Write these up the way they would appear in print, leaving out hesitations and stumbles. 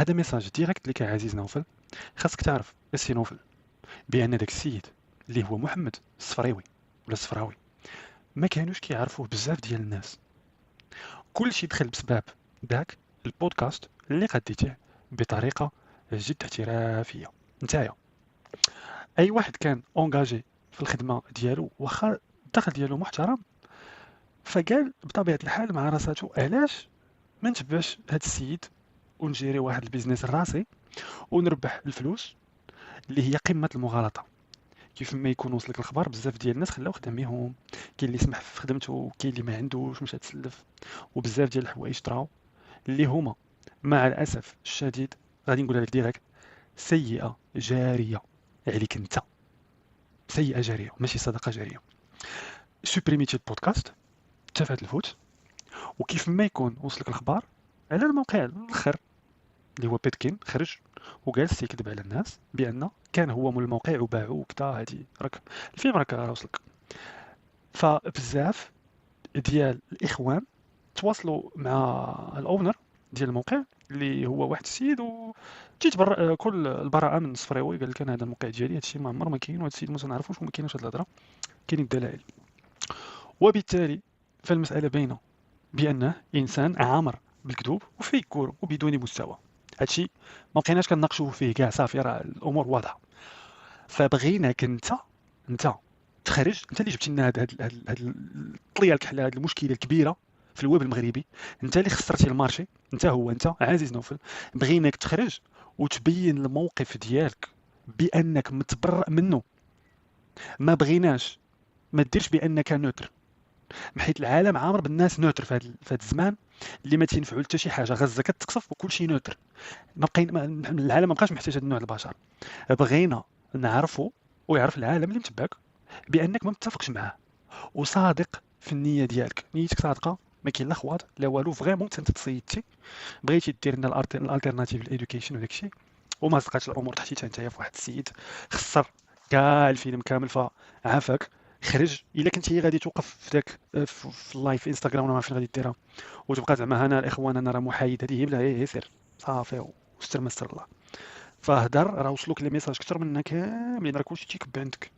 هذا ميساج ديريكت لك يا عزيز نوفل. خاصك تعرف السي نوفل بان داك السيد اللي هو محمد الصفريوي ولا الصفراوي ما كانوش كيعرفوه بزاف ديال الناس. كلشي دخل بسبب داك البودكاست اللي قديتيه بطريقه جد احترافيه. نتايا اي واحد كان اونجاجي في الخدمه ديالو واخا الدخل ديالو محترم، فقال بطبيعه الحال مع راساتو علاش ما نتبعش هاد السيد ونجيري واحد البيزنس راسي ونربح الفلوس اللي هي قمه المغالطه. كيف ما يكون وصلك الخبر بزاف ديال الناس خلاو خداميهم، كاين اللي سمح في خدمته، كاين اللي ما عندوش مشى تسلف، وبزاف ديال الحوايج طراو اللي هما مع الاسف الشديد غادي نقولها لك ديريكت سيئه جاريه عليك انت. سيئه جاريه ماشي صدقه جاريه. سوبريميتي البودكاست تفات الفوت، وكيف ما يكون وصلك الخبر على الموقع الاخر اللي هو بيتكين خرج وجالس يكذب على الناس بان كان هو مول الموقع وباعو وكذا. هادي راك الفيلم راك وصلك. فبزاف ديال الاخوان تواصلوا مع الاونر ديال الموقع اللي هو واحد السيد، وجيت كل البراءه من الصفريوي قال لك انا هذا الموقع ديالي هادشي ما عمر ما كاين، وهذا السيد ما تنعرفوش وما كاينش هاد الهضره، كاينين الدلائل. وبالتالي فالمساله باينه بانه انسان عامر بالكذوب وفيكور وبدون مستوى. هادشي ما بقيناش كنناقشوه فيه كاع، صافي راه الامور واضحه. فبغيناك انت تخرج، انت اللي جبتي لنا هاد الطليه الكحله، هاد المشكله الكبيره في الويب المغربي، انت اللي خسرتي المارشي، انت عزيز نوفل. بغيناك تخرج وتبين الموقف ديالك بانك متبرأ منه. ما بغيناش ما ديرش بانك نوتر، حيت العالم عامر بالناس نوتر في هذا الزمان اللي ما تينفعوا حتى شي حاجه، غزه كتقصف وكل شيء نوتر. العالم ما بقاش محتاج هذا النوع البشر. بغينا نعرفوا ويعرف العالم اللي متبعك بانك ما متفقش معاه وصادق في النيه ديالك، نيتك صادقه، ما كاين لا خواد لا والو، فريمون انت تصيدتي بغيتي دير لنا الالتيرناتيف للادوكيشن وداك الشيء، وما صدقاتش الامور تحتيتها نتايا في واحد السيد خسر كاع الفيلم كامل فعافاك. خرج الا كنتي غادي توقف في داك في اللايف في انستغرام ولا ما فين غادي ديرها وتبقى زعما انا الاخوان انا راه محايد، هذه هي بلا هي سير صافي واستر ما استر الله. فهدر راه وصلوك لي ميساج اكثر منا كاملين، راه كلشي تيكب عندك.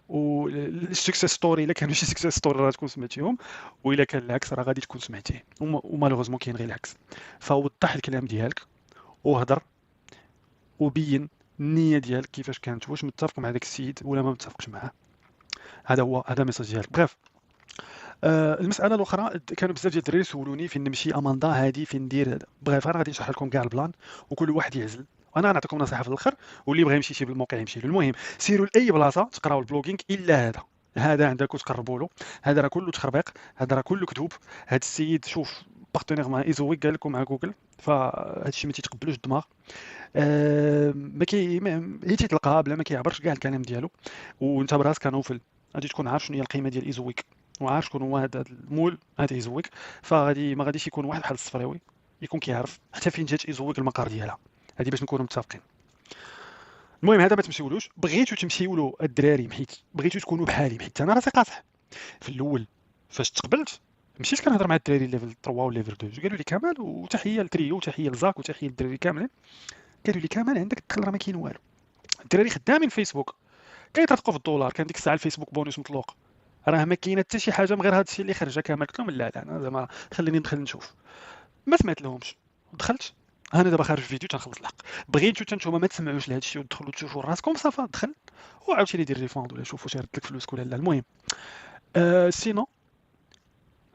والسكسيس ستوري الا كانوا شي سكسيس ستوري راه تكون سمعتيهم، والا كان العكس راه غادي تكون سمعتيه، ومالوغوزمون كاين غير العكس. فوضح الكلام ديالك وهضر وبين النيه ديالك كيفاش كانت، واش متفق مع داك السيد ولا ما متفقش معاه. هذا ميساج ديالك. بغيف المساله الاخرى كانوا بزاف ديال الدراري سولوني فين نمشي اماندا هادي فين ندير هذا. بغيف انا غادي نشرح لكم كاع البلان وكل واحد يعزل، وانا غنعطيكم نصيحه في الاخر، واللي بغى يمشي شي بالموقع يمشي له. المهم سيروا لاي بلاصه تقراو البلوغينغ الا هذا عندك وتقربوا له. هذا راه كله تخربيق، هذا راه كله كذوب. هذا السيد شوف بارتنير مع ايزويك قال لكم مع جوجل، فهذا الشيء ما تيتقبلوش الدماغ. ما كي هي تلقاها بلا ما كيعبرش كاع الكلام ديالو. وانت براسك كنوفل غادي تكون عارف شنو هي القيمه ديال ايزويك، وعارف شكون هو هذا المول هذا ايزويك. فغادي ما غاديش يكون واحد بحال الصفراوي يكون كيعرف حتى فين جات ايزويك المقر ديالها. هذه باش نكونوا متفقين. المهم هذا ما تمشيولوش، بغيتو تمشيو له الدراري حيت بغيتو تكونوا بحالي، حيت انا راسي قاصح في الاول. فاش تقبلت مشيت كنهضر مع الدراري ليفل 3 وليفل 2، قالوا لي كمال وتحيه لتريو وتحيه لزاك وتحيه للدراري كاملين. قالوا لي كمال عندك الدخل راه ما كاين والو. الدراري خدامين فيسبوك كيطرقوا في الدولار، كان ديك الساعه الفيسبوك بونوس مطلوق، راه ما كاينه حتى شي حاجه من غير هذا الشيء اللي خرج كامل. قلت لهم لا انا زعما خليني ندخل نشوف. ما سمعت لهمش دخلت. انا دابا خارج فيديو تنخلص الحق. بغيتو حتى نتوما ما تسمعوش لهذا الشيء وتدخلوا تشوفوا راسكم صافا دخل وعاوتاني دير ريفوند ولا شوفوا شي رد لك فلوسك ولا لا. المهم سينو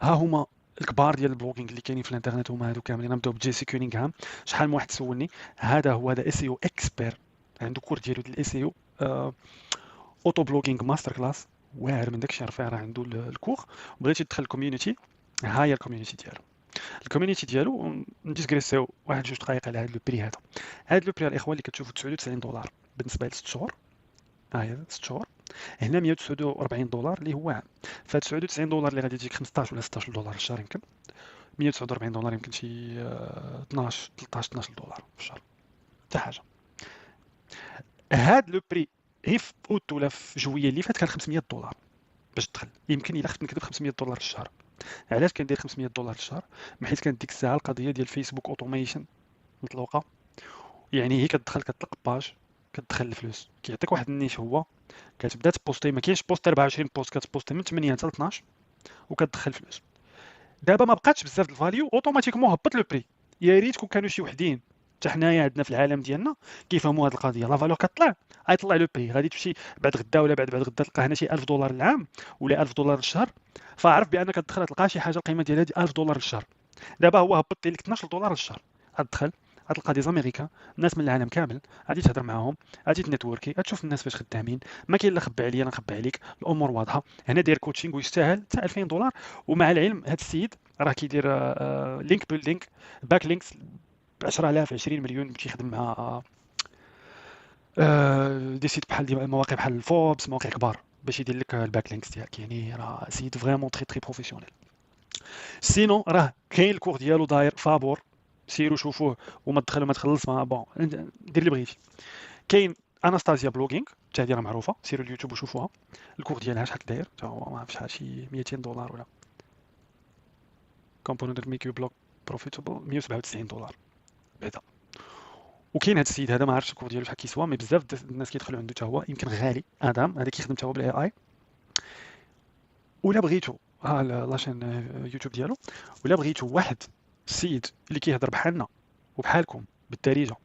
ها هما الكبار ديال البلوغينغ اللي كاينين في الانترنت هما هادو كاملين. نبداو بجيسي كونينغهام. شحال من واحد سولني، هذا اس اي او اكسبير، عنده كور ديالو ديال الاس اي او، اوتو بلوغينغ ماستر كلاس واعر من داكشي، رفيع راه عنده الكور. بغيتي تدخل الكوميونيتي، ها هي الكوميونيتي ديالو. الكوميونيتي ديالو نديسكريسيو واحد جوج دقائق على هذا لو بري. هذا لو بري الاخوان اللي كتشوفوا $99 بالنسبه ل 6 شهور. ها هي 6 شهور. هنا $149 اللي هو عام. ف $99 اللي غادي تجيك 15 ولا $16 في الشهر يمكن. $149 يمكن شي 12 13 $12 في الشهر حتى حاجه. هاد لو بري غير في اوت ولا في جويه اللي فات كان $500 باش تدخل. يمكن الا خفت نكذب $500 في الشهر. علاش كندير $500 في الشهر؟ حيت كانت ديك الساعه القضيه ديال فيسبوك اوتوميشن مطلوقه، يعني هي كتدخل كتطلق باج، كتدخل الفلوس، كيعطيك واحد النيش، هو كتبدا تبوستي، ما كاينش بوست 24 بوست، كتبوستي من 8 حتى ل 12 وكتدخل فلوس. دابا ما بقاتش بزاف الفاليو، اوتوماتيكمون هبط لو بري. يا ريت كون كانوا شي وحدين حتى حنايا عندنا في العالم ديالنا كيفهموا هذه القضيه، لا فالور كطلع غيطلع لو بري، غادي تمشي بعد غدا ولا بعد غدا تلقى هنا شي 1000 دولار العام ولا 1000 دولار الشهر، فعرف بانك تدخل تلقى شي حاجه القيمه ديالها 1000 دولار الشهر. دابا هو هبط لك 12 دولار الشهر، غتدخل غتلقى دي زاميريكان، الناس من العالم كامل، غادي تهضر معاهم، غادي تنيتوركي، غتشوف الناس فاش خدامين، ما كاين لا خبي عليا لا نخبي عليك، الامور واضحه. هنا داير كوتشينغ ويستاهل حتى 2000 دولار. ومع العلم هذا السيد راه كيدير لينك بيلدينغ، باك لينكس ب 10000 20 مليون، تيخدم مع دي سيت بحال مواقع بحال فوربس، مواقع كبار باش يدير لك الباك لينكس ديالك. يعني راه سيد فريمون تري تري بروفيسيونيل. سينو راه كاين الكور ديالو داير فابور، سيروا شوفوه وما تدخل وما تخلص، ما بون دير اللي بغيتي. كاين اناستازيا بلوغينغ حتى هذه راه معروفه، سيروا اليوتيوب وشوفوها، الكور ديالها شحال داير حتى هو ما عرفتش شحال، شي 200 دولار ولا. كومبوننت ميك يو بلوك بروفيتابل 197 دولار بعدا. وكاين هذا السيد هذا ما عرفتش الكور ديالو شحال كيسوا، مي بزاف الناس كيدخلوا عنده حتى هو، يمكن غالي ادم هذا كيخدم حتى هو بالاي اي. ولا بغيتو ها لاشين يوتيوب ديالو، ولا بغيتو واحد السيد اللي كيهضر بحالنا وبحالكم بالدارجه،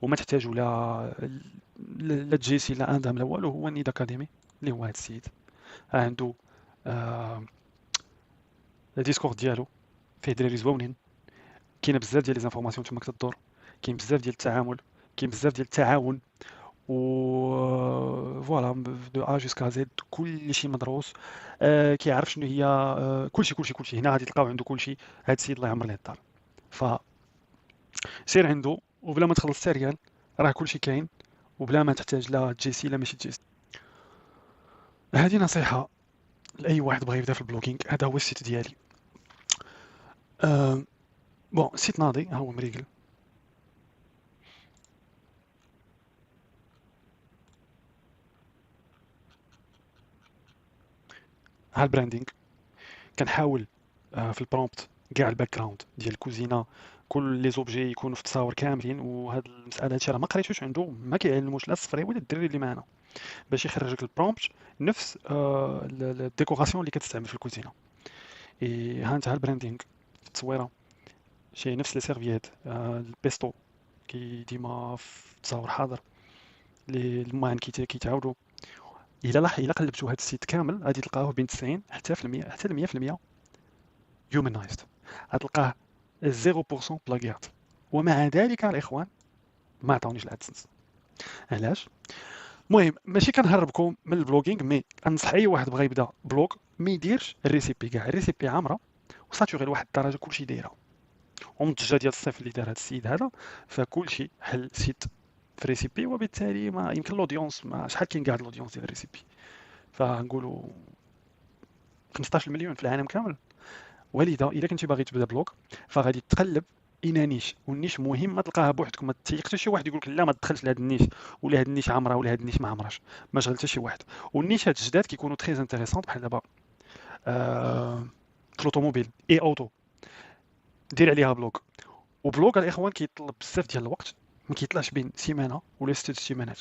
وما تحتاجوا لا جيسي لا ادم لا والو، هو نيد اكاديمي اللي هو هذا السيد. عنده آه الديسكورد ديالو فيه دراري زوينين، كاينه بزاف ديال لي زانفورماسيون تما كتدور، كاين بزاف ديال التعامل، كاين بزاف ديال التعاون، و فوالا دو ا جوسكا زد كلشي مدروس. كيعرف شنو هي كلشي هنا غادي تلقاو عنده كلشي. هاد السيد الله يعمر ليه الدار، فسير عنده وبلا ما تخلص حتى ريال، راه كلشي كاين، وبلا ما تحتاج لا جيسي لا ماشي جيسي. هذه نصيحة لأي واحد بغى يبدا في البلوغينغ. هذا هو السيت ديالي. أه بون السيت ناضي ها هو مريقل. ها البراندينغ كنحاول في البرومبت كاع الباك جراوند ديال الكوزينه، كل لي زوبجي يكونوا في التصاور كاملين. وهاد المساله هادشي راه ما قريتوش عنده، ما كيعلموش لا الصفري ولا الدري اللي معنا، باش يخرج لك البرومبت نفس الديكوراسيون اللي كتستعمل في الكوزينه. اي ها انت ها البراندينغ في التصويره، شي نفس لي سيرفييت، البيستو كي ديما في التصاور حاضر، لي الماعن كيتعاودوا. الا قلبتوا هاد السيت كامل غادي تلقاوه بين 90 حتى في المية حتى ل 100% هيومنايزد، غتلقاه 0% بلاغيات. ومع ذلك الاخوان ما عطاونيش الادسنس. علاش؟ المهم ماشي كنهربكم من البلوغينغ، مي انصح اي واحد بغى يبدا بلوغ ما يديرش الريسيبي كاع، الريسيبي عامره وساتوري لواحد الدرجه كلشي دايره. ومنتجه ديال الصيف اللي دار هذا السيد هذا، فكلشي حل سيت في ريسيبي، وبالتالي ما يمكن لودونس، ما شحال كاين كاع لودونس ديال الريسيبي، فنقولوا 15 مليون في العالم كامل. ولذا الا كنتي باغي تبدا بلوغ فغادي تقلب اين نيش، والنيش مهم ما تلقاها بوحدك، ما تيق حتى شي واحد يقول لك لا ما تدخلش لهاد النيش، ولا هاد النيش عامره ولا هاد النيش ما عمرهاش، ما شغل حتى شي واحد. والنيشات الجداد كيكونوا تري انتريسون، بحال دابا في الاوتوموبيل اي اوتو، دير عليها بلوغ. وبلوغ الاخوان كيطلب بزاف ديال الوقت، ما كيطلعش بين سيمانه ولا 6 سيمانات،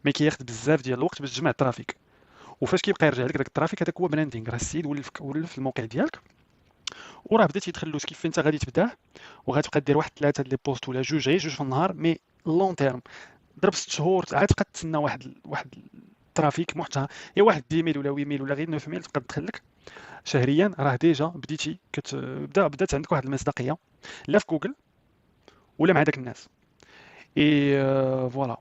ما كياخذ بزاف ديال الوقت باش تجمع الترافيك. وفاش كيبقى يرجع لك داك الترافيك هذاك هو براندينغ، راه السيد ولف الموقع ديالك، وراه بدا تيدخل له كيف انت غادي تبداه، وغتبقى دير واحد 3 لي بوست ولا جوج، غير جوج في النهار، مي لون تيرم ضرب 6 شهور عاد تبقى تسنى واحد الترافيك محترم، يا واحد 10 ميل ولا 8 ميل ولا غير 9 ميل تبقى تدخل لك شهريا، راه ديجا بديتي بدات عندك واحد المصداقيه لا في جوجل ولا مع داك الناس. اي فوالا.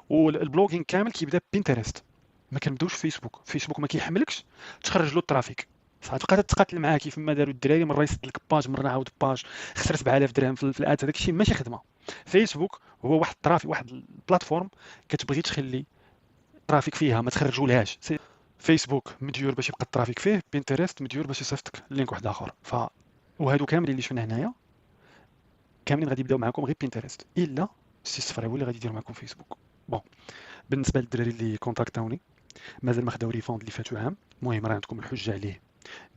والبلوغينغ كامل كيبدا بينترست، ما كنبداوش فيسبوك، فيسبوك ما كيحملكش تخرج له الترافيك، فتبقى تتقاتل معاه كيف ما داروا الدراري، مره يسد لك باج مره عاود باج، خسر 7000 درهم في الاد، هذاك الشيء ماشي خدمه. فيسبوك هو واحد الترافيك، واحد البلاتفورم كتبغي تخلي الترافيك فيها ما تخرجولهاش. فيسبوك مديور باش يبقى الترافيك فيه، بينترست مديور باش يصيفطك لينك واحد اخر. وهادو كاملين اللي شفنا هنايا كاملين غادي يبداو معكم غير بينترست، الا السي صفري هو اللي غادي يدير معكم فيسبوك. بون بالنسبه للدراري اللي كونتاكتاوني مازال ما خداو ريفوند اللي فاتوا عام، المهم راه عندكم الحجه عليه،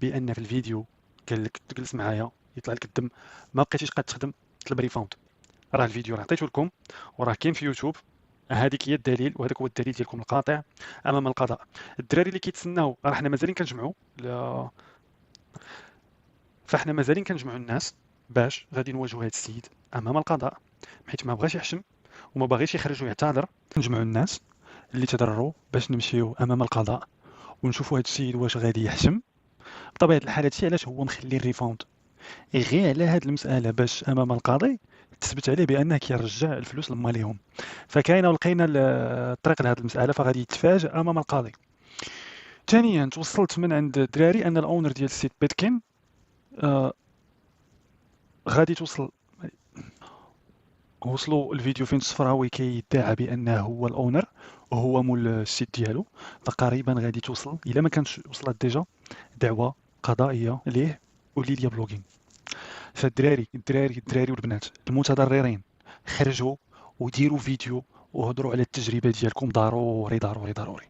بان في الفيديو قال لك تجلس معايا يطلع لك الدم، ما بقيتيش قاد تخدم، طلب ريفوند. راه الفيديو راه عطيته لكم وراه كاين في يوتيوب. هذيك هي الدليل، وهذاك هو الدليل ديالكم القاطع امام القضاء. الدراري اللي كيتسناو راه حنا مازالين كنجمعوا فاحنا مازالين كنجمعوا الناس باش غادي نواجهوا هذا السيد امام القضاء، حيت ما بغاش يحشم وما باغيش يخرج ويعتذر. نجمعوا الناس اللي تضرروا باش نمشيو امام القضاء ونشوفوا هذا السيد واش غادي يحشم. بطبيعه الحال هادشي علاش هو مخلي الريفوند غير على هاد المساله، باش امام القاضي تثبت عليه بانه كيرجع الفلوس لماليهم. فكاينه ولقينا الطريق لهاد المساله، فغادي يتفاجئ امام القاضي. ثانيا توصلت من عند الدراري ان الاونر ديال السيت بيتكين آه غادي وصلوا الفيديو فين الصفراوي كيدعي بانه هو الاونر وهو مول السيت ديالو. تقريبا غادي توصل الا ما كانتش وصلت ديجا دعوه قضائيه ليه وليليا بلوغين. فالدراري والبنات المتضررين خرجوا وديروا فيديو وهضروا على التجربه ديالكم ضروري ضروري ضروري.